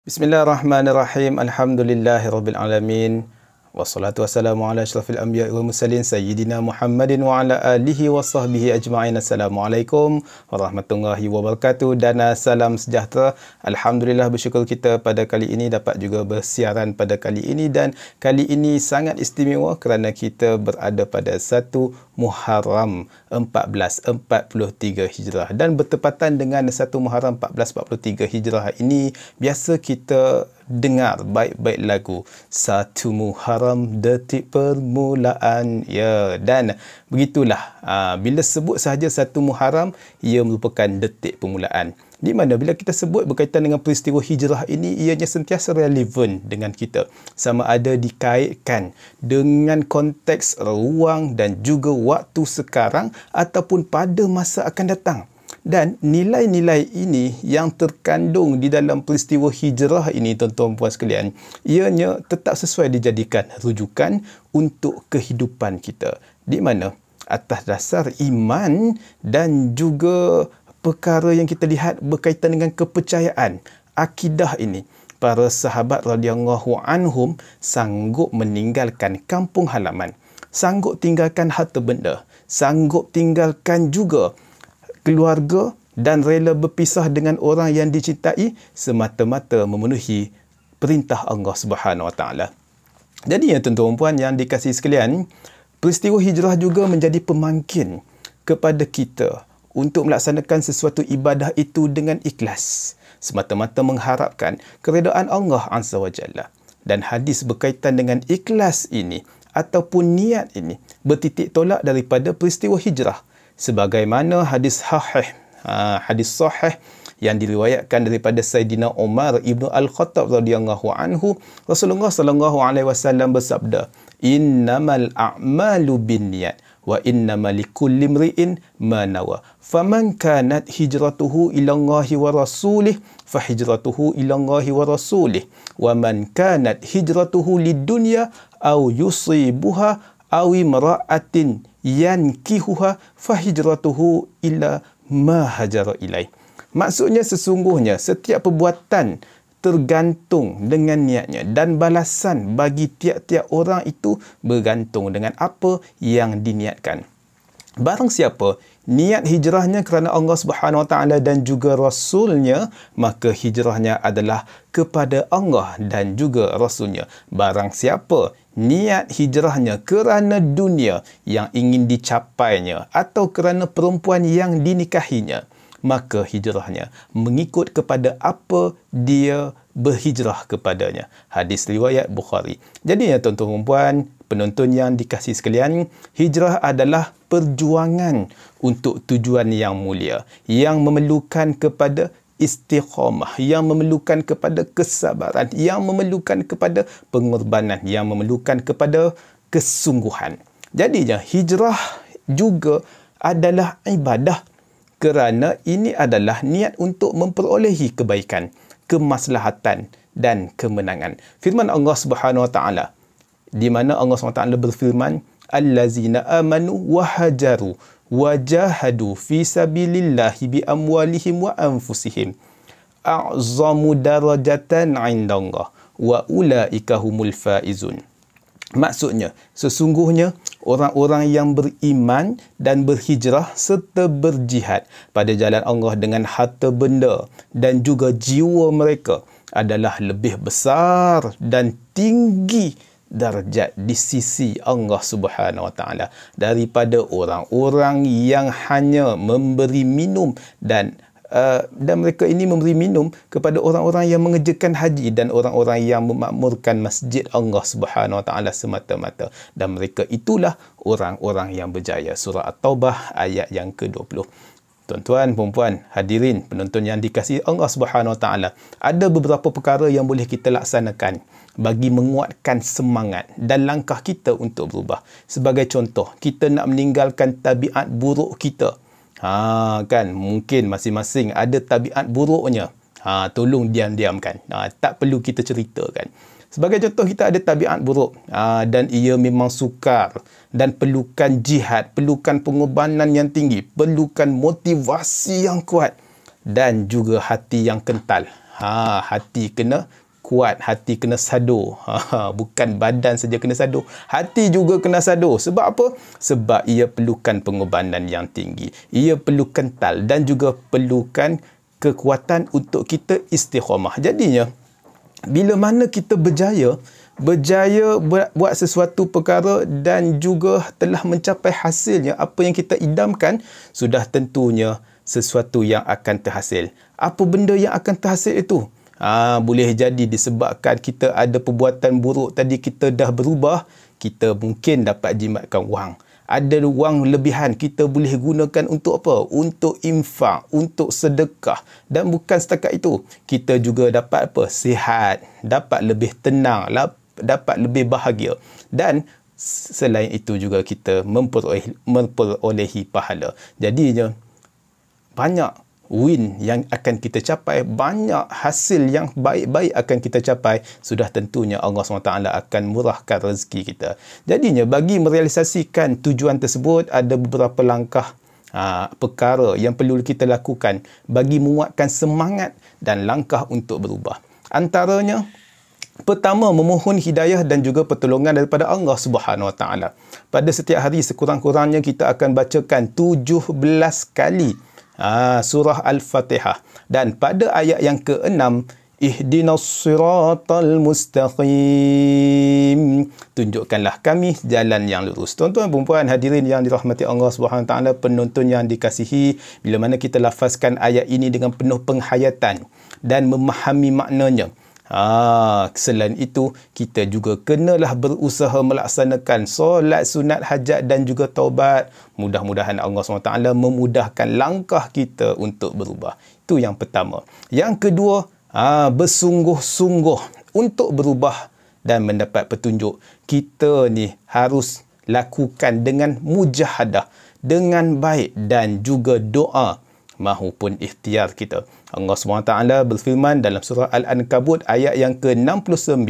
Bismillahirrahmanirrahim. Alhamdulillahirrabbilalamin. Wassalatu wassalamu ala asyrafil anbiya wal mursalin sayyidina Muhammadin wa ala alihi wa sahbihi ajma'in. Assalamualaikum warahmatullahi wabarakatuh dan salam sejahtera. Alhamdulillah, bersyukur kita pada kali ini dapat juga bersiaran pada kali ini, dan kali ini sangat istimewa kerana kita berada pada 1 Muharram 1443 Hijrah, dan bertepatan dengan 1 Muharram 1443 Hijrah ini biasa kita dengar baik-baik lagu 1 Muharram detik permulaan, ya, dan begitulah bila sebut sahaja 1 Muharram ia merupakan detik permulaan, di mana bila kita sebut berkaitan dengan peristiwa hijrah ini, ianya sentiasa relevan dengan kita, sama ada dikaitkan dengan konteks ruang dan juga waktu sekarang ataupun pada masa akan datang. Dan nilai-nilai ini yang terkandung di dalam peristiwa hijrah ini, tuan-tuan puan sekalian, ianya tetap sesuai dijadikan rujukan untuk kehidupan kita, di mana atas dasar iman dan juga perkara yang kita lihat berkaitan dengan kepercayaan akidah ini, para sahabat radhiyallahu anhum sanggup meninggalkan kampung halaman, sanggup tinggalkan harta benda, sanggup tinggalkan juga keluarga dan rela berpisah dengan orang yang dicintai semata-mata memenuhi perintah Allah Subhanahu Wa Taala. Jadi ya tuan-tuan puan yang dikasihi sekalian, peristiwa hijrah juga menjadi pemangkin kepada kita untuk melaksanakan sesuatu ibadah itu dengan ikhlas, semata-mata mengharapkan keredaan Allah Azza wa Jalla. Dan hadis berkaitan dengan ikhlas ini ataupun niat ini bertitik tolak daripada peristiwa hijrah, sebagaimana hadis sahih yang diriwayatkan daripada Sayyidina Umar ibnu Al-Khattab radhiyallahu anhu. Rasulullah sallallahu alaihi wasallam bersabda, "Innamal a'malu binniyat wa innamal likulli imri'in ma nawa. Faman kanat hijratuhu ila Allahi wa rasulih fa hijratuhu ila Allahi wa rasulih wa man kanat hijratuhu lid-dunya aw yusibuha aw imra'atin yankihuha fahijratuhu ila ma hajara ilaih." Maksudnya sesungguhnya setiap perbuatan tergantung dengan niatnya, dan balasan bagi tiap-tiap orang itu bergantung dengan apa yang diniatkan. Barang siapa niat hijrahnya kerana Allah Subhanahu Wa Taala dan juga Rasulnya, maka hijrahnya adalah kepada Allah dan juga Rasulnya. Barang siapa niat hijrahnya kerana dunia yang ingin dicapainya atau kerana perempuan yang dinikahinya, maka hijrahnya mengikut kepada apa dia berhijrah kepadanya. Hadis riwayat Bukhari. Jadi ya tuan-tuan puan, penonton yang dikasihi sekalian, hijrah adalah perjuangan untuk tujuan yang mulia, yang memerlukan kepada istiqamah, yang memerlukan kepada kesabaran, yang memerlukan kepada pengorbanan, yang memerlukan kepada kesungguhan. Jadinya hijrah juga adalah ibadah, kerana ini adalah niat untuk memperolehi kebaikan, kemaslahatan dan kemenangan. Firman Allah Subhanahu Wa Taala, di mana Allah Subhanahu Wa Taala berfirman, "Allazina amanu wa hajaru wa jahadu fi sabilillahi bi amwalihim wa anfusihim a'zamu darajatan 'indallah wa ulaika humul faizun." Maksudnya, sesungguhnya orang-orang yang beriman dan berhijrah serta berjihad pada jalan Allah dengan harta benda dan juga jiwa mereka adalah lebih besar dan tinggi darjat di sisi Allah Subhanahu Wa Taala daripada orang-orang yang hanya memberi minum dan mereka ini memberi minum kepada orang-orang yang mengerjakan haji dan orang-orang yang memakmurkan masjid Allah Subhanahu Wa Taala semata-mata, dan mereka itulah orang-orang yang berjaya. Surah At-Taubah ayat yang ke-20. Tuan-tuan, puan-puan, hadirin, penonton yang dikasihi Allah Subhanahu Wa Taala, ada beberapa perkara yang boleh kita laksanakan bagi menguatkan semangat dan langkah kita untuk berubah. Sebagai contoh, kita nak meninggalkan tabiat buruk kita. Kan, mungkin masing-masing ada tabiat buruknya. Tolong diam-diamkan. Tak perlu kita ceritakan. Sebagai contoh, kita ada tabiat buruk dan ia memang sukar dan perlukan jihad, perlukan pengorbanan yang tinggi, perlukan motivasi yang kuat dan juga hati yang kental. Hati kena kuat, hati kena sadur. Bukan badan saja kena sadur, hati juga kena sadur. Sebab apa? Sebab ia perlukan pengorbanan yang tinggi. Ia perlu kental dan juga perlukan kekuatan untuk kita istiqamah. Jadinya, bila mana kita berjaya buat sesuatu perkara dan juga telah mencapai hasilnya, apa yang kita idamkan, sudah tentunya sesuatu yang akan terhasil. Apa benda yang akan terhasil itu? Boleh jadi disebabkan kita ada perbuatan buruk tadi, kita dah berubah, kita mungkin dapat jimatkan wang. Ada wang lebihan, kita boleh gunakan untuk apa? Untuk infak, untuk sedekah. Dan bukan setakat itu, kita juga dapat apa? Sihat, dapat lebih tenang, dapat lebih bahagia. Dan selain itu juga kita memperolehi pahala. Jadinya, banyak win yang akan kita capai, banyak hasil yang baik-baik akan kita capai. Sudah tentunya Allah SWT akan murahkan rezeki kita. Jadinya, bagi merealisasikan tujuan tersebut, ada beberapa langkah perkara yang perlu kita lakukan bagi menguatkan semangat dan langkah untuk berubah. Antaranya, pertama, memohon hidayah dan juga pertolongan daripada Allah Subhanahu Wa Taala. Pada setiap hari sekurang-kurangnya kita akan bacakan 17 kali surah Al-Fatihah. Dan pada ayat yang ke-6, ihdinas siratal mustaqim, tunjukkanlah kami jalan yang lurus. Tuan-tuan dan puan hadirin yang dirahmati Allah Subhanahu Taala, penonton yang dikasihi, bila mana kita lafazkan ayat ini dengan penuh penghayatan dan memahami maknanya, selain itu, kita juga kenalah berusaha melaksanakan solat sunat hajat dan juga taubat. Mudah-mudahan Allah SWT memudahkan langkah kita untuk berubah. Itu yang pertama. Yang kedua, bersungguh-sungguh untuk berubah dan mendapat petunjuk. Kita ni harus lakukan dengan mujahadah, dengan baik dan juga doa mahupun ikhtiar kita. Allah SWT berfirman dalam surah Al-Ankabut ayat yang ke-69,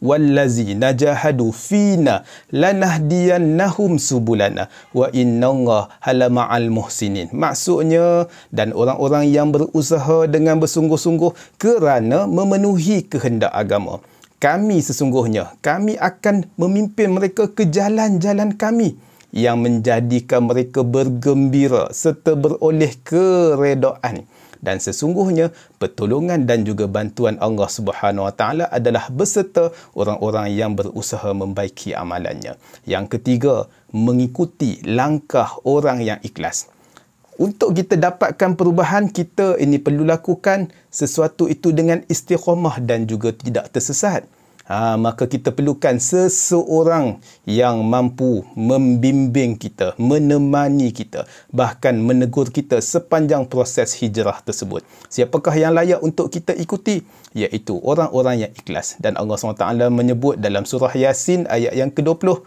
wallazina jahadu fina lanahdiyannahum subulana wa innallaha halama'al muhsinin. Maksudnya, dan orang-orang yang berusaha dengan bersungguh-sungguh kerana memenuhi kehendak agama, kami sesungguhnya, kami akan memimpin mereka ke jalan-jalan kami yang menjadikan mereka bergembira serta beroleh keredaan. Dan sesungguhnya pertolongan dan juga bantuan Allah Subhanahu Wa Taala adalah beserta orang-orang yang berusaha membaiki amalannya. Yang ketiga, mengikuti langkah orang yang ikhlas. Untuk kita dapatkan perubahan, kita ini perlu lakukan sesuatu itu dengan istiqamah dan juga tidak tersesat. Maka kita perlukan seseorang yang mampu membimbing kita, menemani kita, bahkan menegur kita sepanjang proses hijrah tersebut. Siapakah yang layak untuk kita ikuti? Iaitu orang-orang yang ikhlas. Dan Allah SWT menyebut dalam surah Yasin ayat yang ke-20,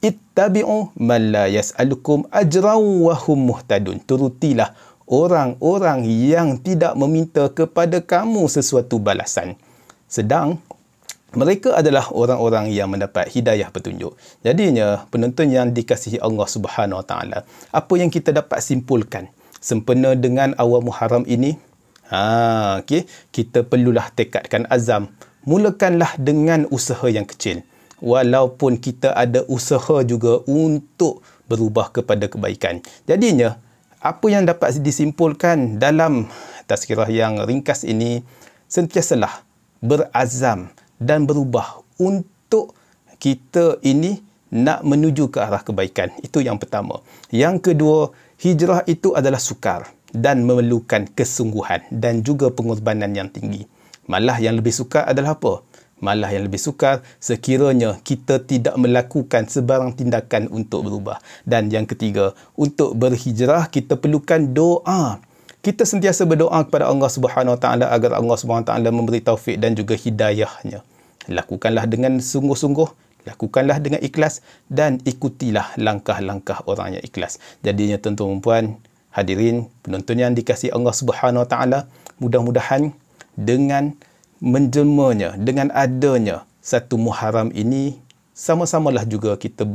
ittabi'u man la yas'alukum ajran wa hum muhtadun. Turutilah orang-orang yang tidak meminta kepada kamu sesuatu balasan, sedang mereka adalah orang-orang yang mendapat hidayah petunjuk. Jadinya, penonton yang dikasihi Allah Subhanahu Wa Taala, apa yang kita dapat simpulkan sempena dengan awal Muharram ini? Kita perlulah tekadkan azam. Mulakanlah dengan usaha yang kecil. Walaupun kita ada usaha juga untuk berubah kepada kebaikan. Jadinya, apa yang dapat disimpulkan dalam tazkirah yang ringkas ini, sentiasalah berazam dan berubah untuk kita ini nak menuju ke arah kebaikan. Itu yang pertama. Yang kedua, hijrah itu adalah sukar dan memerlukan kesungguhan dan juga pengorbanan yang tinggi. Malah yang lebih sukar adalah apa? Malah yang lebih sukar sekiranya kita tidak melakukan sebarang tindakan untuk berubah. Dan yang ketiga, untuk berhijrah kita perlukan doa. Kita sentiasa berdoa kepada Allah Subhanahu Wa Taala agar Allah Subhanahu Wa Taala memberi taufik dan juga hidayahnya. Lakukanlah dengan sungguh-sungguh, lakukanlah dengan ikhlas dan ikutilah langkah-langkah orang yang ikhlas. Jadinya tuan-tuan dan puan, hadirin, penonton yang dikasihi Allah Subhanahu Wa Taala, mudah-mudahan dengan menjelmanya, dengan adanya satu Muharram ini, sama-samalah juga kita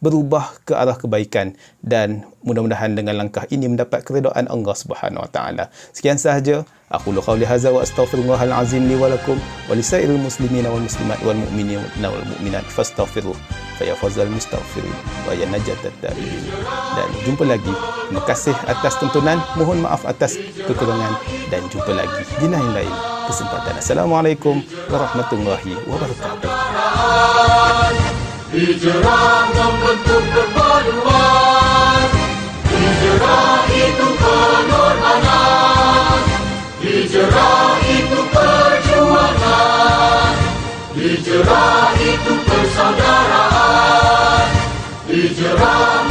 berubah ke arah kebaikan, dan mudah-mudahan dengan langkah ini mendapat keridaan Allah Subhanahu Wa Taala. Sekian sahaja. Aku qauli hadza wa astaghfirullahal azim li wa lakum wa lisairil muslimina wal muslimat wal mu'minina wal mu'minat fastaghfiruh fa yafuzul mustaghfirin wa ya najatat darin. Dan jumpa lagi. Terima kasih atas tontonan, mohon maaf atas kekurangan, dan jumpa lagi di lain kesempatan. Assalamualaikum warahmatullahi wabarakatuh. Hijrah membentuk perpaduan, hijrah itu pengorbanan, hijrah itu perjuangan, hijrah itu persaudaraan, hijrah